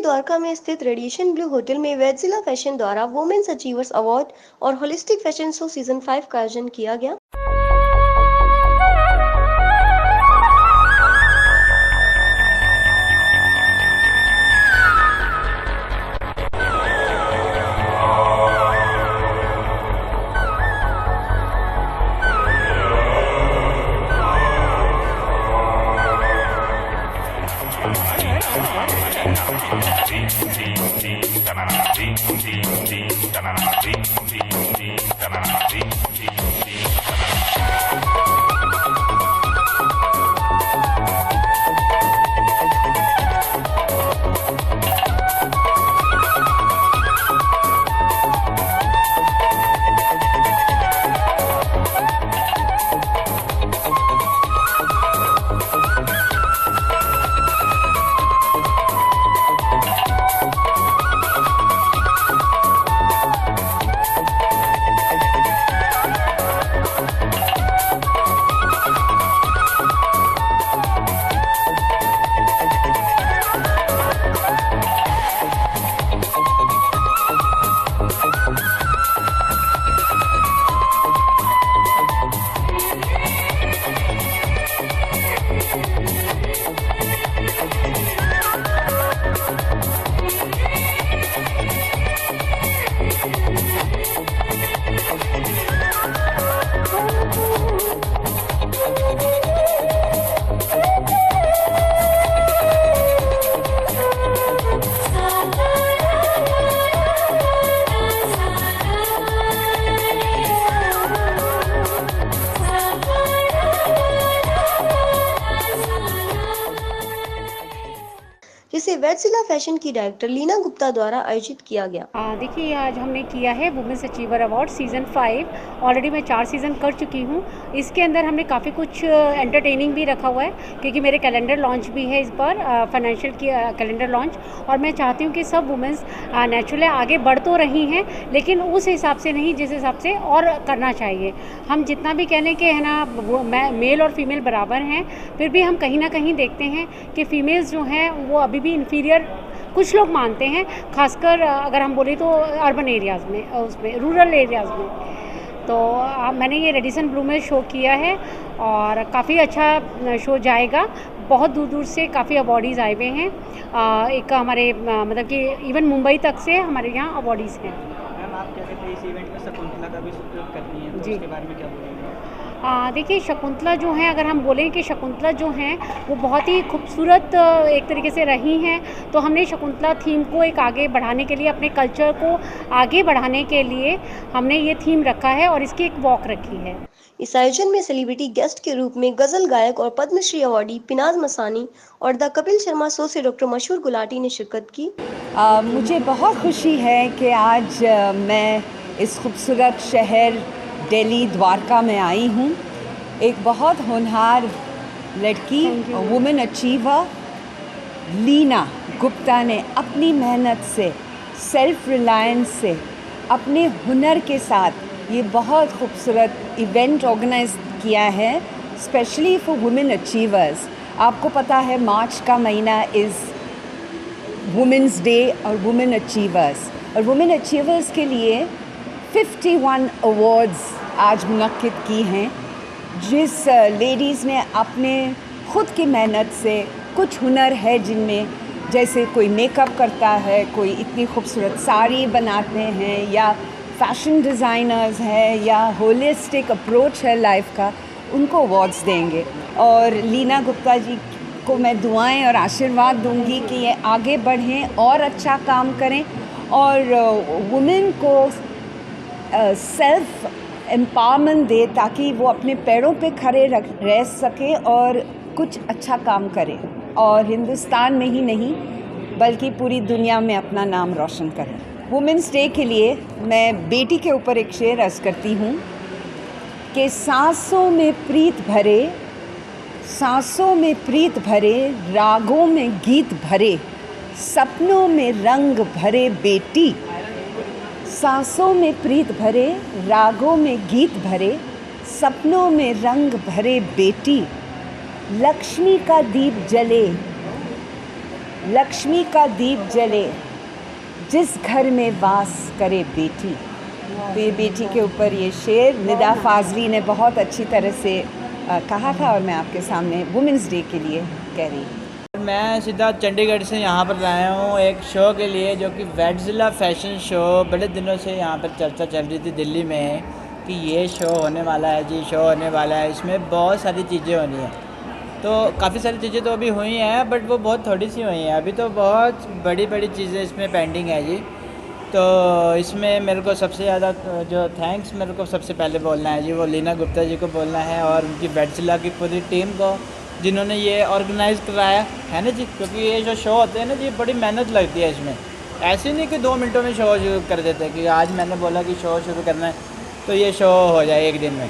द्वारका में स्थित radiation Blu hotel में वेटजिला फैशन द्वारा वुमेन्स अचीवर्स अवार्ड और होलिस्टिक फैशन शो सीजन 5 का आयोजन किया गया। जिसे वेटजिला फैशन की डायरेक्टर लीना गुप्ता द्वारा आयोजित किया गया। देखिए, आज हमने किया है women's achiever award season 5। Already मैं 4 सीज़न कर चुकी हूँ। इसके अंदर हमने काफ़ी कुछ एंटरटेनिंग भी रखा हुआ है, क्योंकि मेरे कैलेंडर लॉन्च भी है इस बार, फाइनेंशियल की कैलेंडर लॉन्च। और मैं चाहती हूँ कि सब वुमेन्स नेचुरली आगे बढ़ तो रही हैं, लेकिन उस हिसाब से नहीं जिस हिसाब से और करना चाहिए। हम जितना भी कह लें कि है ना, मेल और फीमेल बराबर हैं, फिर भी हम कहीं ना कहीं देखते हैं कि फ़ीमेल्स जो हैं वो अभी भी इन्फीरियर कुछ लोग मानते हैं, खासकर अगर हम बोलें तो अर्बन एरियाज़ में, उसमें रूरल एरियाज़ में। तो मैंने ये रेडिसन ब्लू में शो किया है और काफ़ी अच्छा शो जाएगा। बहुत दूर दूर से काफ़ी अवॉर्डीज़ आए हुए हैं। एक हमारे मतलब कि इवन मुंबई तक से हमारे यहाँ अवॉर्डीज़ हैं। मैम, आप कहते थे इस इवेंट में शकुंतला का भी उपयोग करनी है, तो जी, उसके बारे में क्या बोलेंगे? देखिए, शकुंतला जो हैं, अगर हम बोलें कि शकुंतला जो हैं वो बहुत ही खूबसूरत एक तरीके से रही हैं, तो हमने शकुंतला थीम को एक आगे बढ़ाने के लिए, अपने कल्चर को आगे बढ़ाने के लिए हमने ये थीम रखा है और इसकी एक वॉक रखी है। इस आयोजन में सेलिब्रिटी गेस्ट के रूप में गजल गायक और पद्मश्री अवार्डी पिनाज मसानी और द कपिल शर्मा शो से डॉक्टर मशहूर गुलाटी ने शिरकत की। मुझे बहुत खुशी है कि आज मैं इस खूबसूरत शहर दिल्ली द्वारका में आई हूँ। एक बहुत होनहार लड़की, वुमेन अचीवर लीना गुप्ता ने अपनी मेहनत से, सेल्फ रिलायंस से, अपने हुनर के साथ ये बहुत खूबसूरत इवेंट ऑर्गेनाइज किया है, स्पेशली फॉर वुमेन अचीवर्स। आपको पता है मार्च का महीना इज़ वुमेंस डे और वुमेन अचीवर्स, और वुमेन अचीवर्स के लिए 51 अवार्ड्स आज मुनक्किद की हैं, जिस लेडीज़ ने अपने ख़ुद की मेहनत से, कुछ हुनर है जिनमें, जैसे कोई मेकअप करता है, कोई इतनी खूबसूरत साड़ी बनाते हैं, या फैशन डिज़ाइनर्स हैं, या होलिस्टिक अप्रोच है लाइफ का, उनको अवार्ड्स देंगे। और लीना गुप्ता जी को मैं दुआएं और आशीर्वाद दूंगी कि ये आगे बढ़ें और अच्छा काम करें और वुमेन को सेल्फ एम्पावरमेंट दे, ताकि वो अपने पैरों पे खड़े रह सके और कुछ अच्छा काम करे, और हिंदुस्तान में ही नहीं बल्कि पूरी दुनिया में अपना नाम रोशन करें। वुमेंस डे के लिए मैं बेटी के ऊपर एक शेर अर्ज़ करती हूँ कि सांसों में प्रीत भरे, सांसों में प्रीत भरे, रागों में गीत भरे, सपनों में रंग भरे बेटी। सांसों में प्रीत भरे, रागों में गीत भरे, सपनों में रंग भरे बेटी। लक्ष्मी का दीप जले, लक्ष्मी का दीप जले जिस घर में वास करे बेटी। तो ये बेटी के ऊपर ये शेर निदा फाजली ने बहुत अच्छी तरह से कहा था और मैं आपके सामने वुमेंस डे के लिए कह रही हूँ। मैं सीधा चंडीगढ़ से यहाँ पर आया हूँ एक शो के लिए, जो कि वेडजिला फैशन शो। बड़े दिनों से यहाँ पर चर्चा चल रही थी दिल्ली में कि ये शो होने वाला है जी, शो होने वाला है। इसमें बहुत सारी चीज़ें होनी हैं, तो काफ़ी सारी चीज़ें तो अभी हुई हैं, बट वो बहुत थोड़ी सी हुई हैं। अभी तो बहुत बड़ी बड़ी चीज़ें इसमें पेंडिंग है जी। तो इसमें मेरे को सबसे ज़्यादा जो थैंक्स मेरे को सबसे पहले बोलना है जी, वो लीना गुप्ता जी को बोलना है और उनकी वेडजिला की पूरी टीम को, जिन्होंने ये ऑर्गेनाइज़ कराया है ना जी। क्योंकि ये जो शो होते हैं ना जी, बड़ी मेहनत लगती है इसमें। ऐसे नहीं कि 2 मिनटों में शो शुरू कर देते कि आज मैंने बोला कि शो शुरू करना है तो ये शो हो जाए एक दिन में।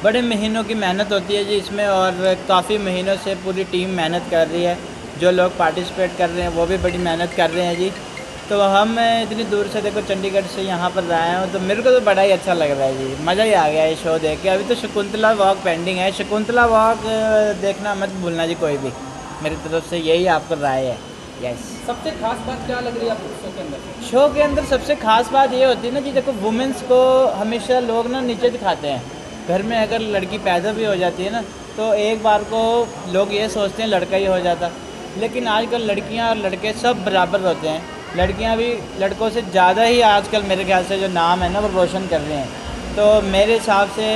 बड़े महीनों की मेहनत होती है जी इसमें, और काफ़ी महीनों से पूरी टीम मेहनत कर रही है। जो लोग पार्टिसिपेट कर रहे हैं वो भी बड़ी मेहनत कर रहे हैं जी। तो हम इतनी दूर से देखो चंडीगढ़ से यहाँ पर आए हैं, तो मेरे को तो बड़ा ही अच्छा लग रहा है जी। मज़ा ही आ गया है शो देख के। अभी तो शकुंतला वॉक पेंडिंग है, शकुंतला वॉक देखना मत भूलना जी कोई भी। मेरी तरफ से यही आपको राय है। यस। सबसे खास बात क्या लग रही है आपको शो के अंदर? शो के अंदर सबसे खास बात ये होती है ना जी, देखो वुमेंस को हमेशा लोग ना नीचे दिखाते हैं। घर में अगर लड़की पैदा भी हो जाती है ना, तो एक बार को लोग ये सोचते हैं लड़का ही हो जाता, लेकिन आजकल लड़कियां और लड़के सब बराबर होते हैं। लड़कियां भी लड़कों से ज़्यादा ही आजकल मेरे ख्याल से जो नाम है ना वो रोशन कर रहे हैं। तो मेरे हिसाब से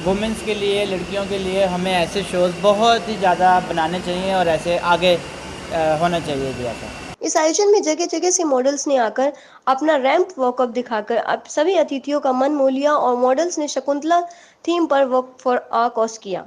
वुमेंस के लिए, लड़कियों के लिए हमें ऐसे शोज़ बहुत ही ज़्यादा बनाने चाहिए और ऐसे आगे होना चाहिए जी ऐसा। इस आयोजन में जगह जगह से मॉडल्स ने आकर अपना रैंप वॉकअप दिखाकर अब सभी अतिथियों का मन मोह लिया और मॉडल्स ने शकुंतला थीम पर वॉक फॉर आ कॉज किया।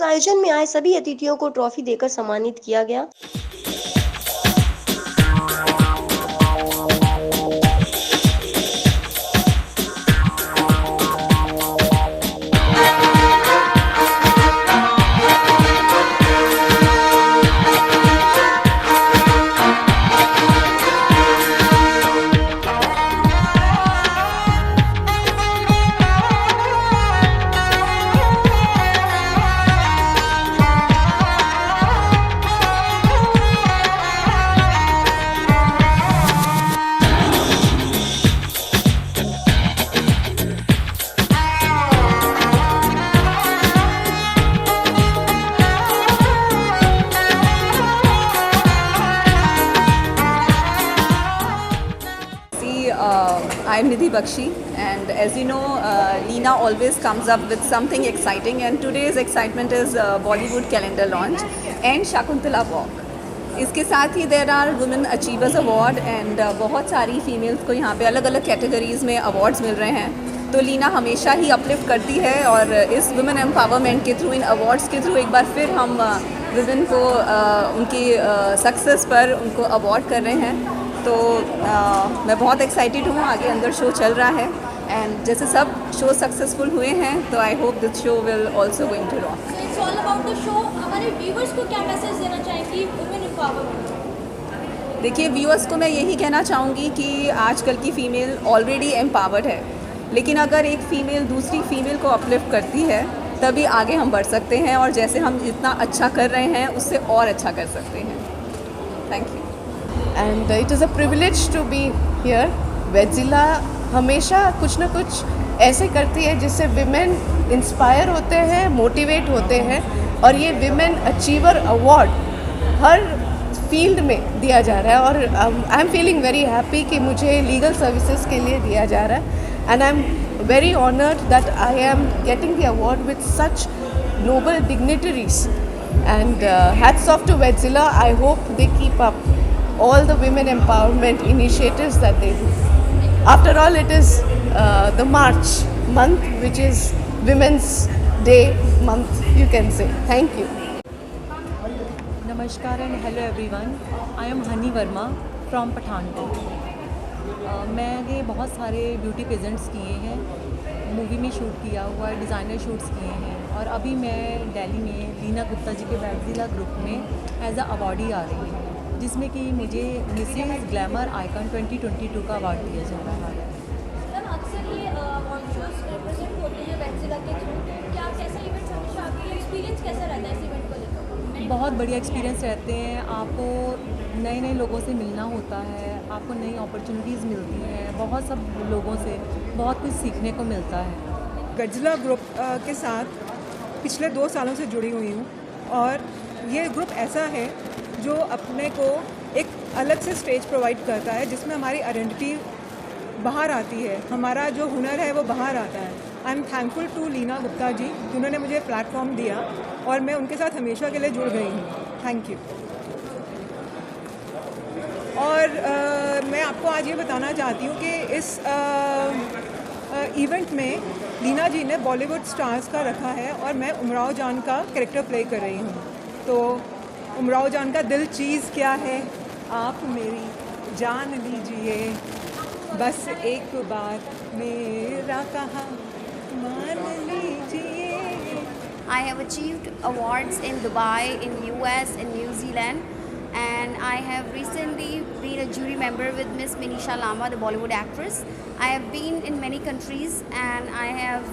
आयोजन में आए सभी अतिथियों को ट्रॉफी देकर सम्मानित किया गया। I'm Nidhi Bakshi, and as you know, Leena always comes up with something exciting, and today's excitement is Bollywood calendar launch and Shakuntala Walk. इसके साथ ही there are Women Achievers Award and बहुत सारी females को यहाँ पे अलग अलग categories में अवार्ड्स मिल रहे हैं। तो लीना हमेशा ही अपलिफ्ट करती है और इस वुमेन एम्पावरमेंट के थ्रू, इन अवार्ड्स के थ्रू एक बार फिर हम वुमेन को उनकी सक्सेस पर उनको अवार्ड कर रहे हैं। तो मैं बहुत एक्साइटेड हूँ, आगे अंदर शो चल रहा है एंड जैसे सब शो सक्सेसफुल हुए हैं, तो I hope this show will also going to rock. So it's all about the show. हमारे व्यूवर्स को क्या मैसेज देना चाहेंगी वुमेन एम्पावरमेंट? देखिए, व्यूअर्स को मैं यही कहना चाहूँगी कि आजकल की फ़ीमेल ऑलरेडी एम्पावर्ड है, लेकिन अगर एक फ़ीमेल दूसरी फ़ीमेल को अपलिफ्ट करती है तभी आगे हम बढ़ सकते हैं, और जैसे हम जितना अच्छा कर रहे हैं उससे और अच्छा कर सकते हैं। Thank you. And it is a privilege to be here. वेडजिला हमेशा कुछ ना कुछ ऐसे करती है जिससे विमेन इंस्पायर होते हैं, मोटिवेट होते हैं, और ये विमेन अचीवर अवार्ड हर फील्ड में दिया जा रहा है। और I am feeling very happy कि मुझे लीगल सर्विसेज के लिए दिया जा रहा है, and I am very honored that I am getting the award with such noble dignitaries, and hats off to Vetzilla. I hope they keep up all the women empowerment initiatives that they do. After all, it is the March month, which is Women's Day month, you can say. Thank you. Namaskar and hello everyone. I am Hani Verma from Pathankot. मैंने बहुत सारे beauty pageants किए हैं, movie में shoot किया हुआ है, designer shoots किए हैं, और अभी मैं दिल्ली में लीना गुप्ता जी के वेडजिला ग्रुप में एज अ अवार्डी आ रही हूँ, जिसमें कि मुझे मिसेस ग्लैमर आइकन 2022 का अवार्ड दिया जा रहा है। मैम, अक्सर ये अवार्ड शोज रिप्रेजेंट होते हैं वेडजिला के थ्रू, तो क्या कैसा इवेंट हमेशा आपके लिए एक्सपीरियंस कैसा रहता है इस इवेंट को लेकर? बहुत बढ़िया एक्सपीरियंस रहते हैं। आपको नए नए लोगों से मिलना होता है, आपको नई अपॉर्चुनिटीज़ मिलती हैं, बहुत सब लोगों से बहुत कुछ सीखने को मिलता है। वेडजिला ग्रुप के साथ पिछले 2 सालों से जुड़ी हुई हूँ, और ये ग्रुप ऐसा है जो अपने को एक अलग से स्टेज प्रोवाइड करता है, जिसमें हमारी आइडेंटिटी बाहर आती है, हमारा जो हुनर है वो बाहर आता है। I am thankful to Leena Gupta ji, जिन्होंने मुझे प्लेटफॉर्म दिया, और मैं उनके साथ हमेशा के लिए जुड़ गई हूँ। Thank you. और मैं आपको आज ये बताना चाहती हूँ कि इस इवेंट में लीना जी ने बॉलीवुड स्टार्स का रखा है, और मैं उमराव जान का कैरेक्टर प्ले कर रही हूँ। तो उमराव जान का दिल चीज़ क्या है, आप मेरी जान लीजिए, बस एक बार मेरा कहा मान लीजिए। I have achieved awards in Dubai, in US, in New Zealand, and I have recently been a jury member with Miss Manisha Lama, the Bollywood actress. I have been in many countries, and I have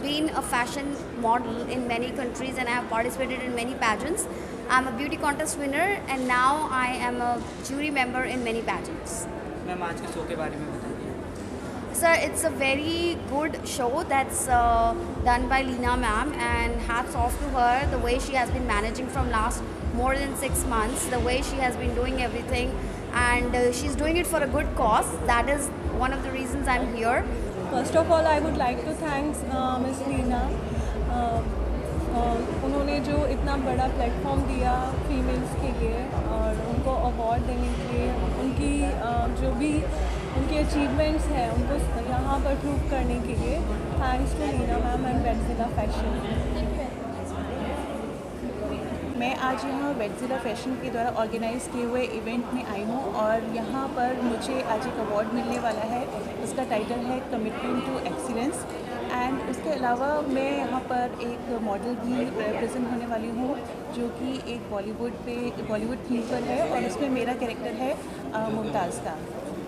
been a fashion model in many countries, and I have participated in many pageants. I'm a beauty contest winner, and now I am a jury member in many pageants. Ma'am, आज के show के बारे में बताइए। Sir, it's a very good show that's done by Leena ma'am, and hats off to her, the way she has been managing from last more than 6 months, the way she has been doing everything, and she's doing it for a good cause. That is one of the reasons I'm here. First of all, I would like to thank Miss Leena. उन्होंने जो इतना बड़ा platform दिया females के लिए, और उनको award देने के लिए, उनकी जो भी उनकी अचीवमेंट्स हैं उनको यहाँ पर प्रूव करने के लिए thanks to Leena ma'am and वेडजिला फैशन। मैं आज यहाँ वेडजिला फैशन के द्वारा ऑर्गेनाइज़ किए हुए इवेंट में आई हूँ, और यहाँ पर मुझे आज एक अवार्ड मिलने वाला है। उसका टाइटल है कमिटमेंट टू एक्सीलेंस, एंड उसके अलावा मैं यहाँ पर एक मॉडल भी रिप्रेजेंट होने वाली हूँ, जो कि एक बॉलीवुड थीम पर है, और उसमें मेरा कैरेक्टर है मुमताज़ का।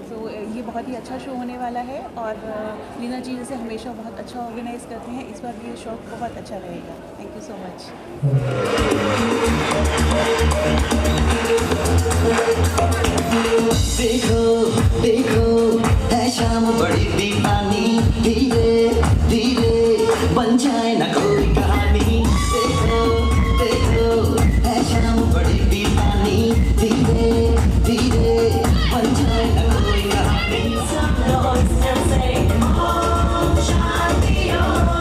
तो ये बहुत ही अच्छा शो होने वाला है, और लीना जी जैसे हमेशा बहुत अच्छा ऑर्गेनाइज़ करते हैं, इस बार भी ये शो बहुत अच्छा रहेगा। Thank you so much. देखो देखो है शाम बड़ी दीवानी, धीरे धीरे बन जाए ना कोई कहानी। देखो देखो है शाम बड़ी दीवानी, धीरे धीरे बन जाए ना कोई कहानी। सब लोग से Om Shanti Om.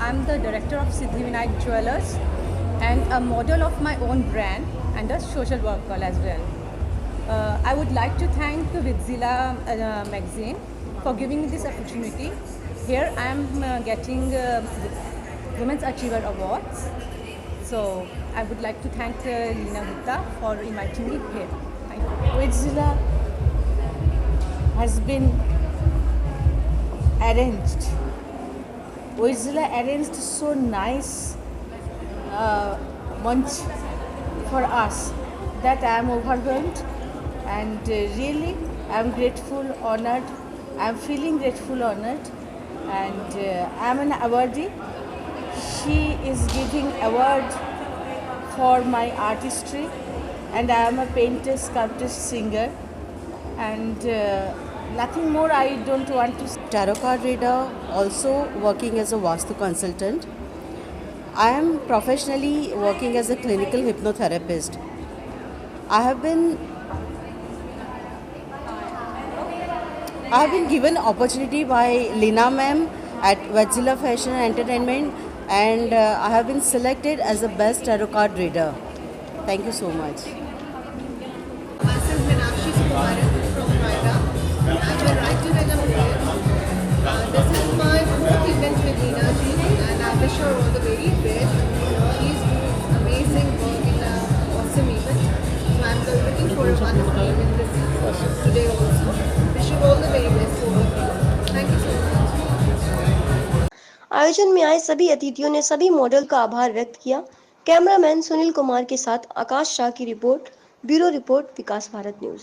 I'm the director of Siddhivinayak Jewellers and a model of my own brand and a social worker as well. I would like to thank Vidzilla magazine for giving me this opportunity. Here I am getting Women's Achiever Awards. So I would like to thank Leena Gupta for inviting me here. Thank you. Vidzilla has been arranged. Vidzilla arranged so nice munch for us that I am overwhelmed, and really I am grateful, honored. I am feeling grateful, honored, and I am an awardee. She is giving award for my artistry, and I am a painter, sculptor, singer, and nothing more I don't want to say. Tarot card reader, also working as a Vastu consultant. I am professionally working as a clinical hypnotherapist. I have been given opportunity by Leena ma'am at Vidzilla Fashion and Entertainment, and I have been selected as the best tarot card reader. Thank you so much. Myself Meenakshi Sukumaran from Noida. I'm a writer and a poet. This is my fourth event with Leena ji, and I wish her all the very best. She's doing amazing work in an awesome event. So I'm looking for a wonderful event this today also. Wish you all the very best for all of you. Thank you so much. आयोजन में आए सभी अतिथियों ने सभी model का आभार व्यक्त किया। कैमरामैन सुनील कुमार के साथ आकाश शाह की रिपोर्ट। ब्यूरो रिपोर्ट, विकास भारत न्यूज।